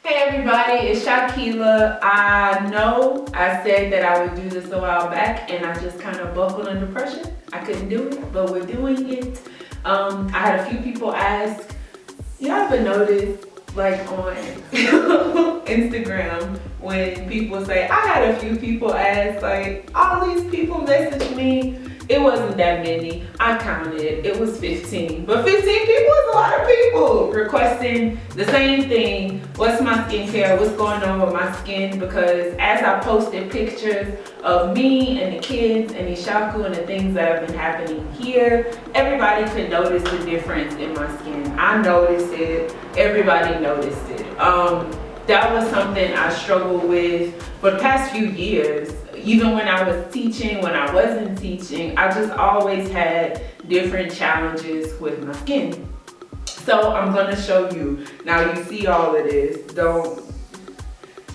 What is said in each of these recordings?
Hey everybody, it's Shakila. I know I said that I would do this a while back and I just kind of buckled under pressure. I couldn't do it, but we're doing it. I had a few people ask, you ever notice like on Instagram when people say, I had a few people ask, like all these people message me. It wasn't that many. I counted. It was 15. But 15 people is a lot of people requesting the same thing. What's my skincare? What's going on with my skin? Because as I posted pictures of me and the kids and Ishaku and the things that have been happening here, everybody could notice the difference in my skin. I noticed it. Everybody noticed it. That was something I struggled with for the past few years. Even when I was teaching, when I wasn't teaching, I just always had different challenges with my skin. So I'm gonna show you. Now you see all of this.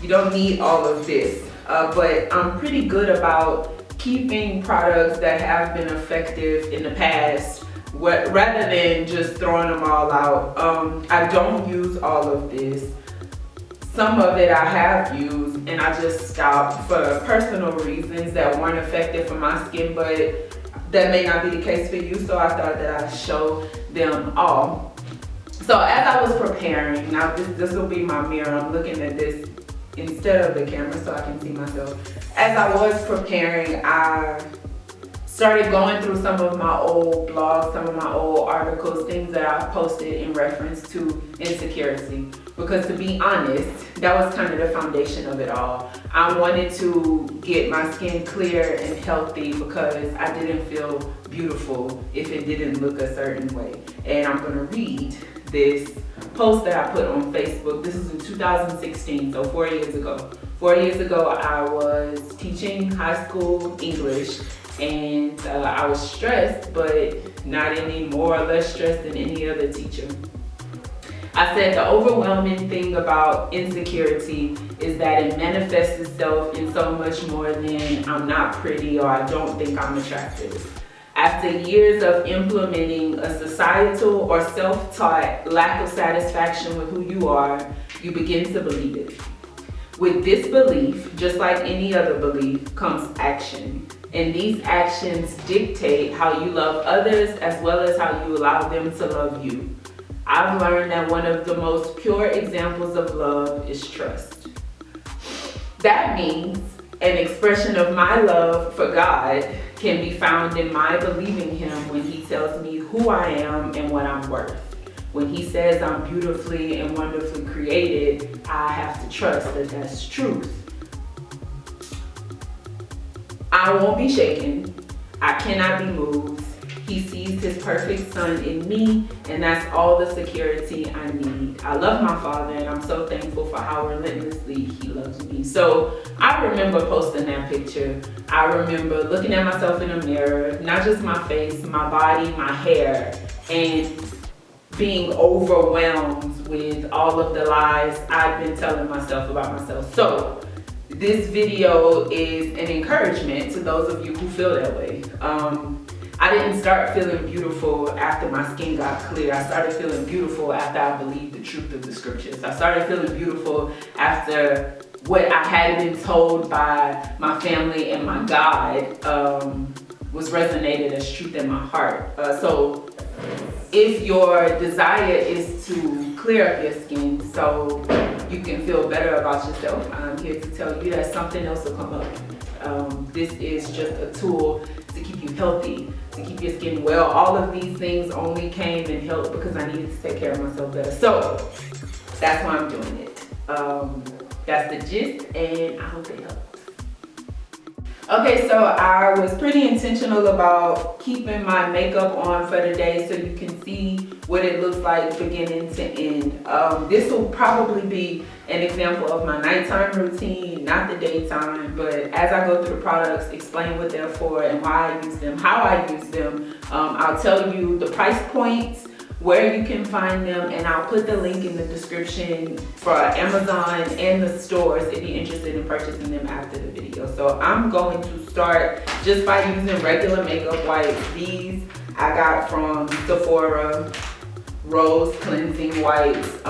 You don't need all of this. But I'm pretty good about keeping products that have been effective in the past, rather than just throwing them all out. I don't use all of this. Some of it I have used and I just stopped for personal reasons that weren't effective for my skin, but that may not be the case for you, so I thought that I'd show them all. So as I was preparing, now this will be my mirror, I'm looking at this instead of the camera so I can see myself. As I was preparing, I started going through some of my old blogs, some of my old articles, things that I've posted in reference to insecurity. Because to be honest, that was kind of the foundation of it all. I wanted to get my skin clear and healthy because I didn't feel beautiful if it didn't look a certain way. And I'm gonna read this post that I put on Facebook. This is in 2016, so 4 years ago. 4 years ago, I was teaching high school English and I was stressed, but not any more or less stressed than any other teacher. I said the overwhelming thing about insecurity is that it manifests itself in so much more than I'm not pretty or I don't think I'm attractive. After years of implementing a societal or self-taught lack of satisfaction with who you are, you begin to believe it. With this belief, just like any other belief, comes action. And these actions dictate how you love others as well as how you allow them to love you. I've learned that one of the most pure examples of love is trust. That means an expression of my love for God can be found in my believing Him when He tells me who I am and what I'm worth. When He says I'm beautifully and wonderfully created, I have to trust that that's truth. I won't be shaken. I cannot be moved. He sees His perfect Son in me, and that's all the security I need. I love my Father, and I'm so thankful for how relentlessly He loves me. So I remember posting that picture. I remember looking at myself in a mirror, not just my face, my body, my hair, and being overwhelmed with all of the lies I've been telling myself about myself. So this video is an encouragement to those of you who feel that way. I didn't start feeling beautiful after my skin got clear. I started feeling beautiful after I believed the truth of the scriptures. I started feeling beautiful after what I had been told by my family and my God was resonated as truth in my heart. So if your desire is to clear up your skin so you can feel better about yourself, I'm here to tell you that something else will come up. This is just a tool to keep you healthy, to keep your skin well. All of these things only came and helped because I needed to take care of myself better. So that's why I'm doing it. That's the gist, and I hope it helps. Okay, so I was pretty intentional about keeping my makeup on for the day so you can see what it looks like beginning to end. This will probably be an example of my nighttime routine, not the daytime, but as I go through the products, explain what they're for and why I use them, how I use them. I'll tell you the price points, where you can find them, and I'll put the link in the description for Amazon and the stores if you're interested in purchasing them after the video. So I'm going to start just by using regular makeup wipes. These I got from Sephora, Rose Cleansing Wipes.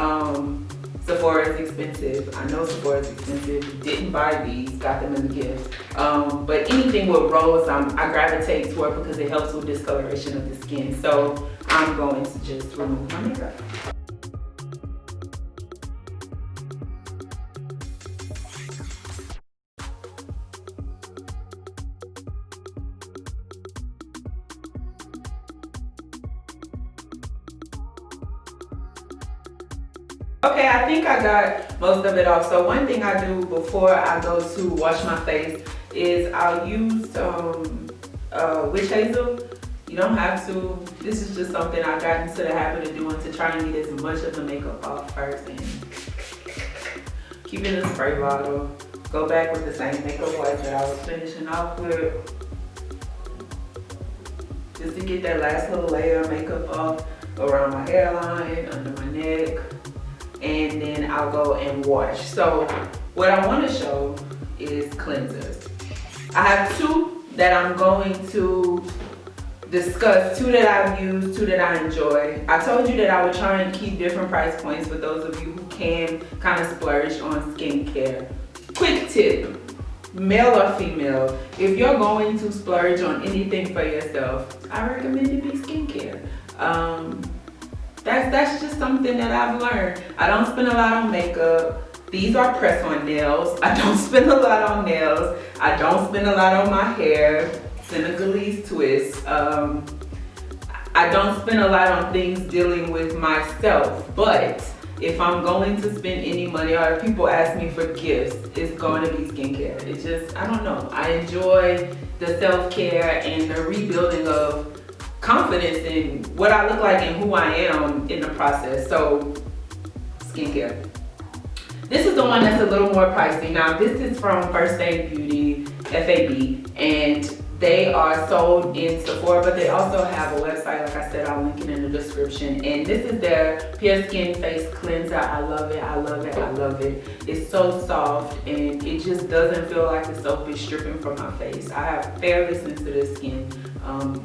So Sephora is expensive. I know Sephora is expensive. Didn't buy these, got them in the gift. But anything with rose, I gravitate toward because it helps with discoloration of the skin. So I'm going to just remove my makeup. Okay, I think I got most of it off. So one thing I do before I go to wash my face is I'll use witch hazel. You don't have to. This is just something I got into the habit of doing to try and get as much of the makeup off first. And keep it in a spray bottle. Go back with the same makeup wipe that I was finishing off with. Just to get that last little layer of makeup off around my hairline, under my neck. And then I'll go and wash. So what I want to show is cleansers. I have two that I'm going to discuss, two that I've used, two that I enjoy. I told you that I would try and keep different price points for those of you who can kind of splurge on skincare. Quick tip, male or female, if you're going to splurge on anything for yourself, I recommend it be skincare. That's just something that I've learned. I don't spend a lot on makeup. These are press-on nails. I don't spend a lot on nails. I don't spend a lot on my hair. Senegalese twists. I don't spend a lot on things dealing with myself. But if I'm going to spend any money or if people ask me for gifts, it's going to be skincare. It's just, I don't know. I enjoy the self-care and the rebuilding of confidence in what I look like and who I am in the process. So, skincare. This is the one that's a little more pricey. Now, this is from First Aid Beauty, FAB, and they are sold in Sephora, but they also have a website. Like I said, I'll link it in the description. And this is their Pure Skin Face Cleanser. I love it, I love it, I love it. It's so soft and it just doesn't feel like the soap is stripping from my face. I have fairly sensitive skin.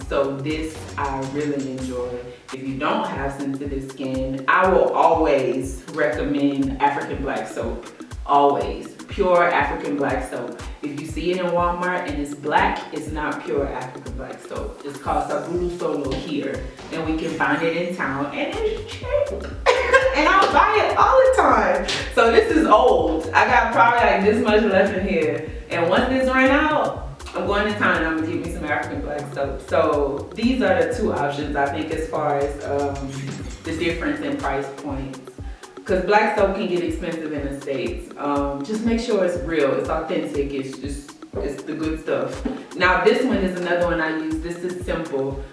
So this I really enjoy. If you don't have sensitive skin, I will always recommend African black soap. Always. Pure African black soap. If you see it in Walmart and it's black, it's not pure African black soap. It's called Sabulu Solo here. And we can find it in town and it's cheap. And I'll buy it all the time. So this is old. I got probably like this much left in here. And once this run out, I'm going to town and I'm gonna get me some African black soap. So these are the two options I think as far as the difference in price points. Because black soap can get expensive in the States. Just make sure it's real, it's authentic, it's the good stuff. Now this one is another one I use. This is simple,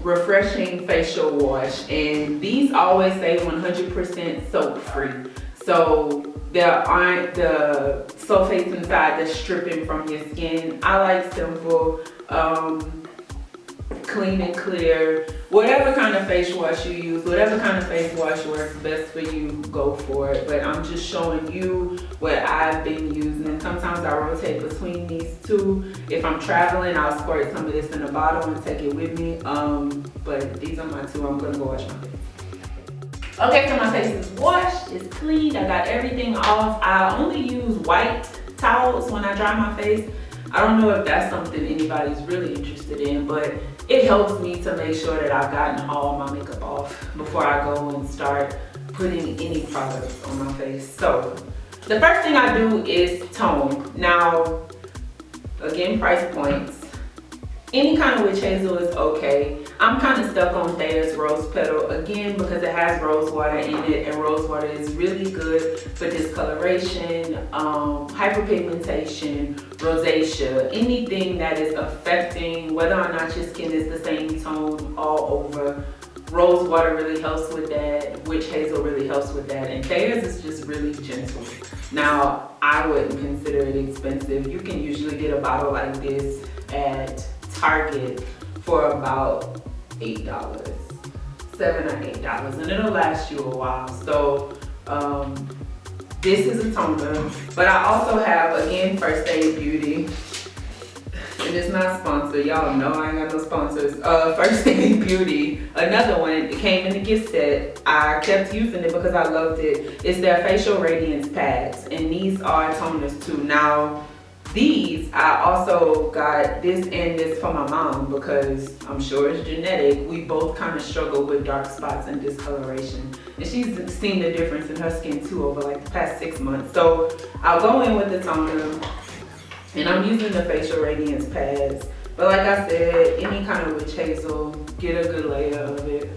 refreshing facial wash. And these always say 100% soap free. So there aren't the sulfates inside that's stripping from your skin. I like simple, clean and clear. Whatever kind of face wash you use, whatever kind of face wash works best for you, go for it. But I'm just showing you what I've been using. And sometimes I rotate between these two. If I'm traveling, I'll squirt some of this in a bottle and take it with me. But these are my two. I'm gonna go wash my face. Okay, so my face is washed, it's cleaned, I got everything off. I only use white towels when I dry my face. I don't know if that's something anybody's really interested in, but it helps me to make sure that I've gotten all my makeup off before I go and start putting any products on my face. So, the first thing I do is tone. Now, again, price points. Any kind of witch hazel is okay. I'm kind of stuck on Thayer's Rose Petal again because it has rose water in it, and rose water is really good for discoloration, hyperpigmentation, rosacea, anything that is affecting whether or not your skin is the same tone all over. Rose water really helps with that. Witch hazel really helps with that. And Thayer's is just really gentle. Now, I wouldn't consider it expensive. You can usually get a bottle like this at Target for about $8, $7 or $8, and it'll last you a while. So this is a toner, but I also have, again, First Aid Beauty. and it's not sponsored. Y'all know I ain't got no sponsors. First Aid Beauty, another one. It came in the gift set. I kept using it because I loved it. It's their facial radiance pads, and these are toners too. Now, these, I also got this and this for my mom because I'm sure it's genetic. We both kind of struggle with dark spots and discoloration. And she's seen the difference in her skin too over like the past 6 months. So I'll go in with the toner, and I'm using the facial radiance pads. But like I said, any kind of witch hazel, get a good layer of it.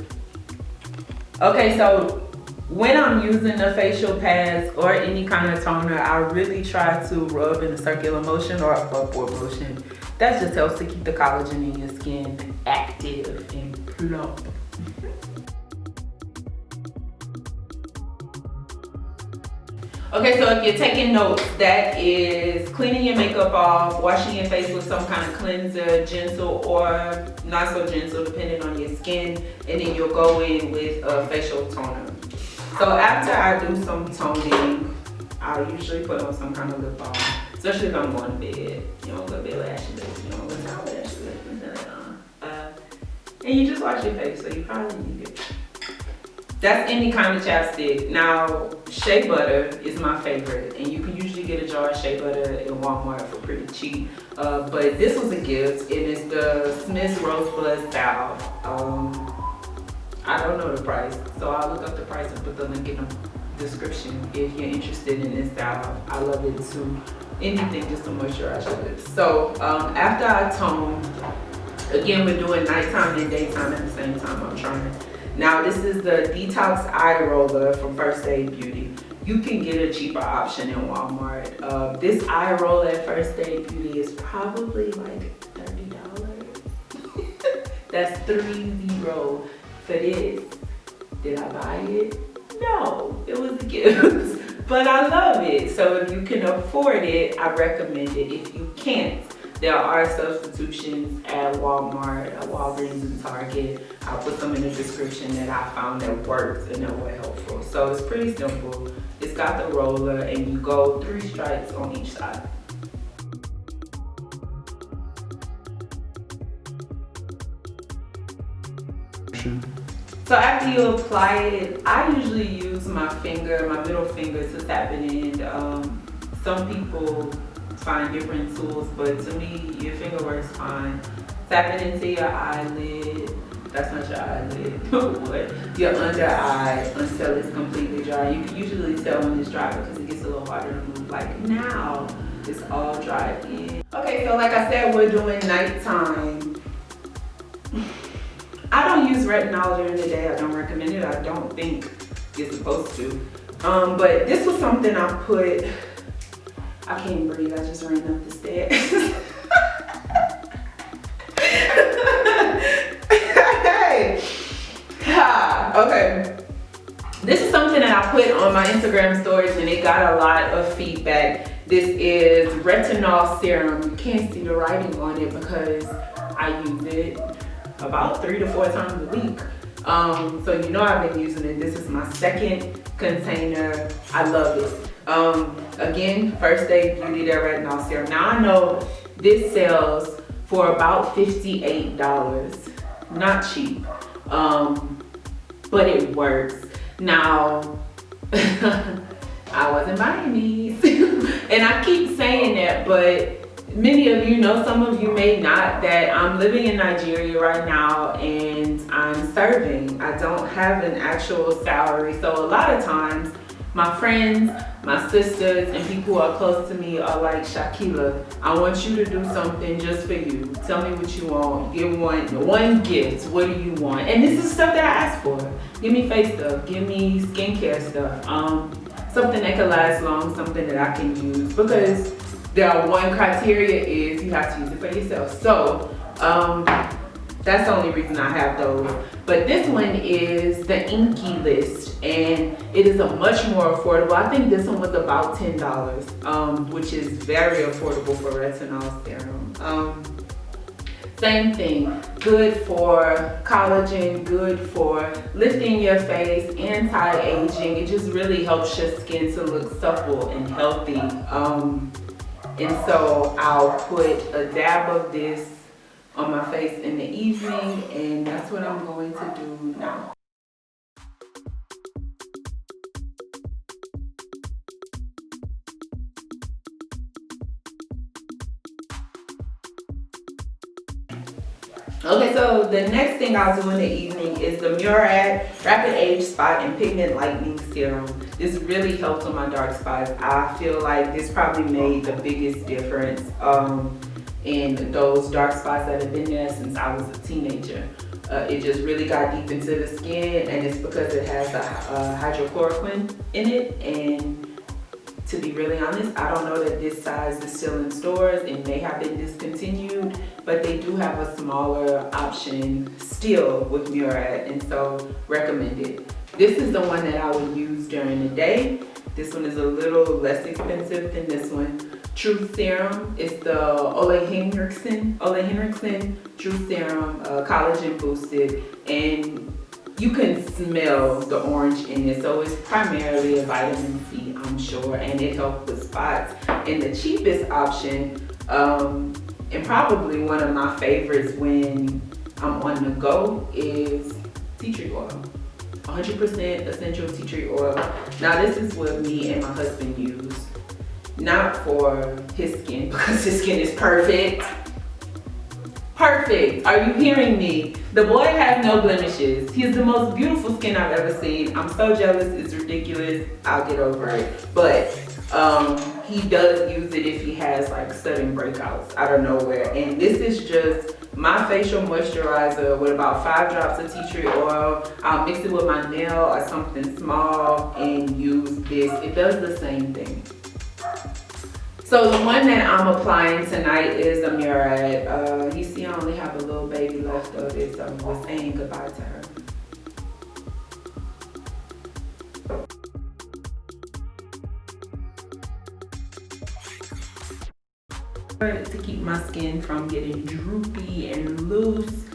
Okay, so when I'm using the facial pads or any kind of toner, I really try to rub in a circular motion or a upward motion. That just helps to keep the collagen in your skin active and plump. Okay, so if you're taking notes, that is cleaning your makeup off, washing your face with some kind of cleanser, gentle or not so gentle, depending on your skin, and then you'll go in with a facial toner. So after I do some toning, I usually put on some kind of lip balm, especially if I'm going to bed. You don't go to bed with ashy lips, you don't go to bed with ashy lips, and then and you just wash your face, so you probably need it. That's any kind of chapstick. Now, shea butter is my favorite, and you can usually get a jar of shea butter in Walmart for pretty cheap. But this was a gift. It is the Smith's Rosebud Salve. I don't know the price, so I'll look up the price and put the link in the description if you're interested in this salve. I love it too. Anything just to moisturize your lips. So after I tone, again, we're doing nighttime and daytime at the same time. I'm trying. Now this is the Detox Eye Roller from First Aid Beauty. You can get a cheaper option in Walmart. This eye roller at First Aid Beauty is probably like $30. That's 30 for this. Did I buy it? No, it was a gift, but I love it. So if you can afford it, I recommend it. If you can't, there are substitutions at Walmart, at Walgreens, and Target. I'll put some in the description that I found that worked and that were helpful. So it's pretty simple. It's got the roller, and you go 3 stripes on each side. So after you apply it, I usually use my middle finger to tap it in. Some people find different tools, but to me, your finger works fine. Tap it into your eyelid. That's not your eyelid, but your under eye until it's completely dry. You can usually tell when it's dry because it gets a little harder to move. Like now, it's all dried in. Okay, so like I said, we're doing nighttime. I don't use retinol during the day. I don't recommend it. I don't think you're supposed to. But this was something I put. I can't breathe. I just ran up the stairs. Hey. Okay. This is something that I put on my Instagram stories, and it got a lot of feedback. This is Retinol Serum. You can't see the writing on it because I use it about 3 to 4 times a week. So you know I've been using it. This is my second container. I love it. Again, First Aid Beauty, their Retinol Serum. Now I know this sells for about $58. Not cheap, but it works. Now, I wasn't buying these. And I keep saying that, but many of you know, some of you may not, that I'm living in Nigeria right now and I'm serving. I don't have an actual salary. So a lot of times my friends, my sisters, and people who are close to me are like, Shakila, I want you to do something just for you. Tell me what you want. Give one gift. What do you want? And this is stuff that I ask for. Give me face stuff. Give me skincare stuff. Something that can last long, something that I can use, because one criteria is you have to use it for yourself. So that's the only reason I have those. But this one is the Inky List, and it is a much more affordable. I think this one was about $10, which is very affordable for retinol serum. Same thing, good for collagen, good for lifting your face, anti-aging. It just really helps your skin to look supple and healthy. And so I'll put a dab of this on my face in the evening, and that's what I'm going to do now. Okay, so the next thing I'll do in the evening is the Murad Rapid Age Spot and Pigment Lightening Serum. This really helps on my dark spots. I feel like this probably made the biggest difference in those dark spots that have been there since I was a teenager. It just really got deep into the skin, and it's because it has hydrochloroquine in it. And to be really honest, I don't know that this size is still in stores. It may have been discontinued, but they do have a smaller option still with Murad, and so recommended. This is the one that I would use during the day. This one is a little less expensive than this one. Truth Serum is the Ole Henriksen Truth Serum, collagen boosted, and you can smell the orange in it, so it's primarily a vitamin C, I'm sure, and it helps with spots. And the cheapest option, and probably one of my favorites when I'm on the go, is tea tree oil. 100% essential tea tree oil. Now this is what me and my husband use, not for his skin, because his skin is perfect. Perfect. Are you hearing me? The boy has no blemishes. He has the most beautiful skin I've ever seen. I'm so jealous. It's ridiculous. I'll get over it. But he does use it if he has like sudden breakouts out of nowhere. And this is just my facial moisturizer with about 5 drops of tea tree oil. I'll mix it with my nail or something small and use this. It does the same thing. So the one that I'm applying tonight is a Murad. You see I only have a little baby left of it, so we're saying goodbye to her. To keep my skin from getting droopy and loose,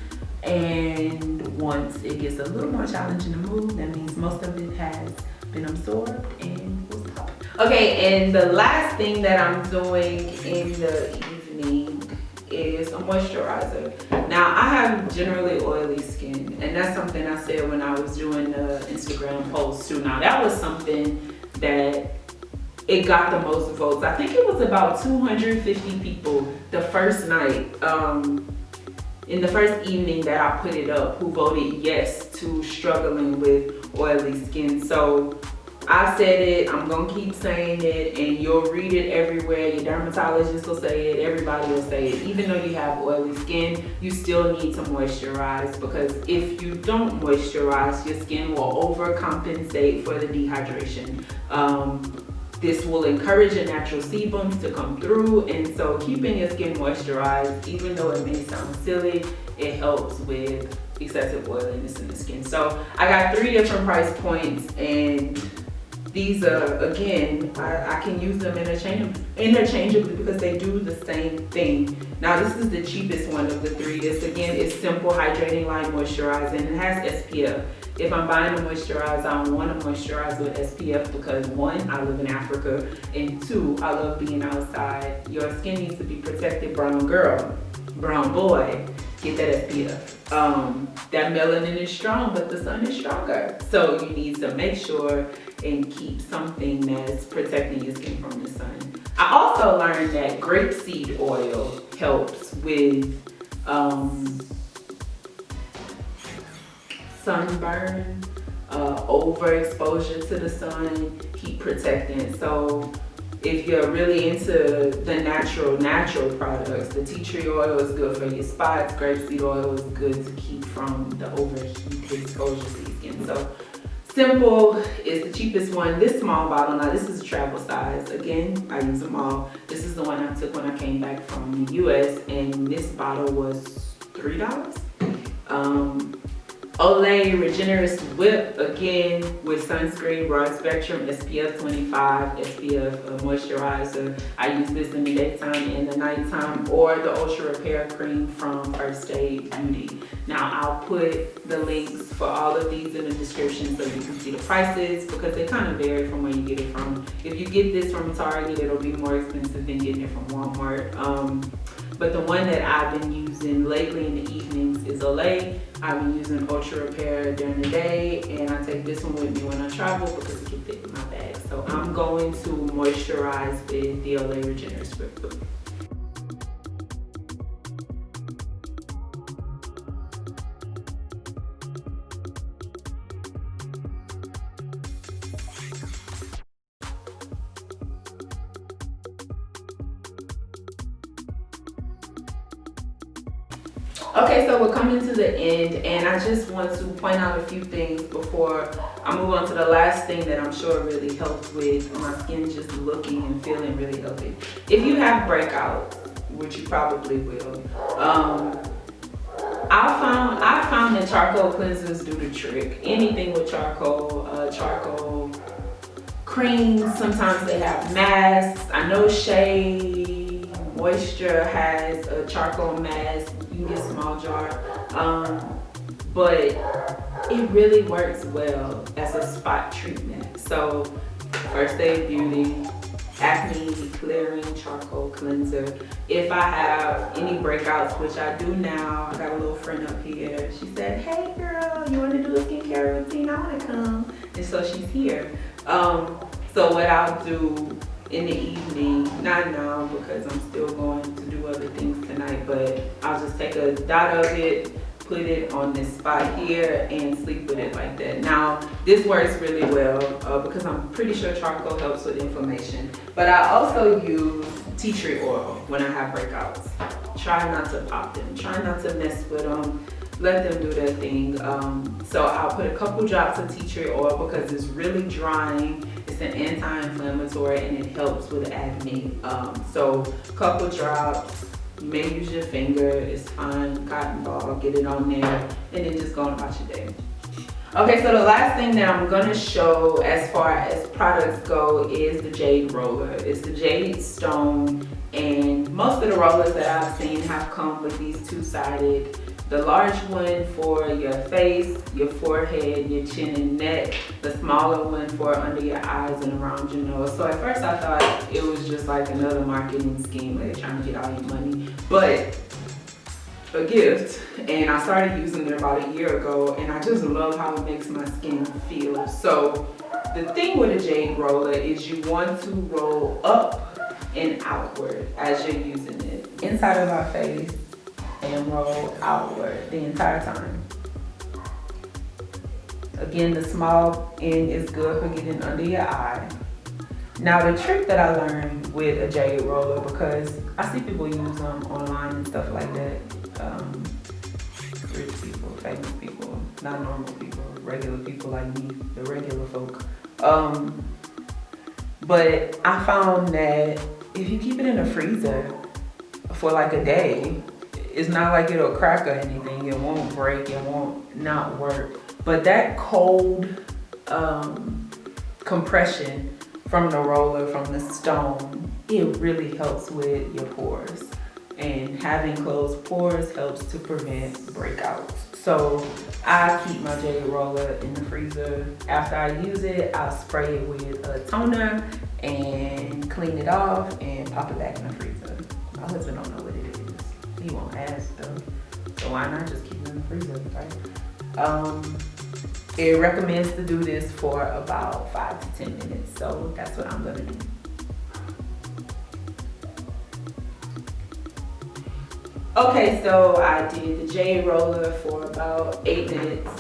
and once it gets a little more challenging to move, that means most of it has been absorbed and will stop. Okay, and the last thing that I'm doing in the evening is a moisturizer. Now, I have generally oily skin, and that's something I said when I was doing the Instagram post too. Now, that was something that it got the most votes. I think it was about 250 people the first night, in the first evening that I put it up, who voted yes to struggling with oily skin. So I said it, I'm gonna keep saying it, and you'll read it everywhere. Your dermatologist will say it, everybody will say it. Even though you have oily skin, you still need to moisturize, because if you don't moisturize, your skin will overcompensate for the dehydration. This will encourage your natural sebums to come through, and so keeping your skin moisturized, even though it may sound silly, it helps with excessive oiliness in the skin. So I got 3 different price points, and these are, again, I can use them interchangeably because they do the same thing. Now this is the cheapest one of the 3. This again is Simple Hydrating Light Moisturizer, and it has SPF. If I'm buying a moisturizer, I want to moisturize with SPF because 1, I live in Africa, and 2, I love being outside. Your skin needs to be protected, brown girl, brown boy, get that SPF. That melanin is strong, but the sun is stronger. So you need to make sure and keep something that's protecting your skin from the sun. I also learned that grapeseed oil helps with sunburn, overexposure to the sun, heat protectant. So if you're really into the natural products, the tea tree oil is good for your spots, grapeseed oil is good to keep from the overheat exposure to your skin. So Simple is the cheapest one. This small bottle, now this is a travel size. Again, I use them all. This is the one I took when I came back from the US, and this bottle was $3. Olay Regenerist Whip, again with sunscreen, broad spectrum, SPF 25, SPF moisturizer. I use this in the daytime and the nighttime, or the Ultra Repair Cream from First Aid Beauty. Now I'll put the links for all of these in the description so you can see the prices, because they kind of vary from where you get it from. If you get this from Target, it'll be more expensive than getting it from Walmart. But the one that I've been using lately in the evenings is Olay. I've been using Ultra Repair during the day, and I take this one with me when I travel because it can fit in my bag. So I'm going to moisturize with the Olay Regenerist Whip. Okay, so we're coming to the end, and I just want to point out a few things before I move on to the last thing that I'm sure really helps with my skin just looking and feeling really healthy. If you have breakouts, which you probably will, I found that charcoal cleansers do the trick. Anything with charcoal, charcoal creams, sometimes they have masks. I know Shea Moisture has a charcoal mask. You can get a small jar, but it really works well as a spot treatment. So First Aid Beauty Acne Clearing Charcoal Cleanser. If I have any breakouts, which I do now, I got a little friend up here. She said, hey girl, you want to do a skincare routine? I want to come. And so she's here. So what I'll do in the evening, not now because I'm still going to do other things tonight, but I'll just take a dot of it, put it on this spot here, and sleep with it like that. Now, this works really well because I'm pretty sure charcoal helps with inflammation, but I also use tea tree oil when I have breakouts. Try not to pop them, try not to mess with them, let them do their thing. So I'll put a couple drops of tea tree oil because it's really drying. It's an anti-inflammatory and it helps with acne. So a couple drops, you may use your finger, it's fine, cotton ball, get it on there, and then just go on about your day. Okay, so the last thing that I'm gonna show as far as products go is the Jade Roller. It's the Jade Stone, and most of the rollers that I've seen have come with these two-sided. The large one for your face, your forehead, your chin and neck. The smaller one for under your eyes and around your nose. So at first I thought it was just like another marketing scheme where they're trying to get all your money. But a gift, and I started using it about a year ago, and I just love how it makes my skin feel. So the thing with a Jade Roller is you want to roll up and outward as you're using it. Inside of our face, and roll outward the entire time. Again, the small end is good for getting under your eye. Now the trick that I learned with a Jade Roller, because I see people use them online and stuff like that, rich people, famous people, not normal people, regular people like me, the regular folk. But I found that if you keep it in the freezer for like a day, it's not like it'll crack or anything. It won't break, it won't not work. But that cold compression from the roller, from the stone, it really helps with your pores. And having closed pores helps to prevent breakouts. So I keep my Jade Roller in the freezer. After I use it, I'll spray it with a toner and clean it off and pop it back in the freezer. My husband don't know what it is. He won't ask though. So why not just keep it in the freezer, right? It recommends to do this for about 5 to 10 minutes. So that's what I'm gonna do. Okay, so I did the Jade Roller for about 8 minutes.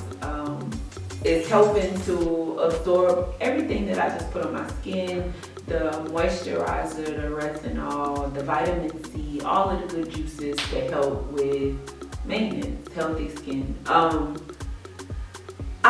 It's helping to absorb everything that I just put on my skin, the moisturizer, the retinol, the vitamin C, all of the good juices that help with maintenance, healthy skin. I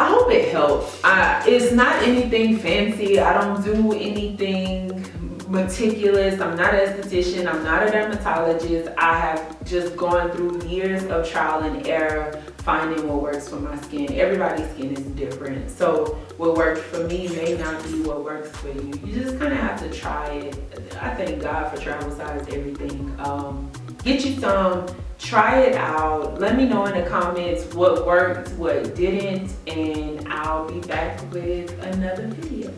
hope it helps. It's not anything fancy. I don't do anything meticulous. I'm not an esthetician. I'm not a dermatologist. I have just gone through years of trial and error finding what works for my skin. Everybody's skin is different. So what works for me may not be what works for you. You just kind of have to try it. I thank God for travel size everything. Get you some, try it out. Let me know in the comments what worked, what didn't, and I'll be back with another video.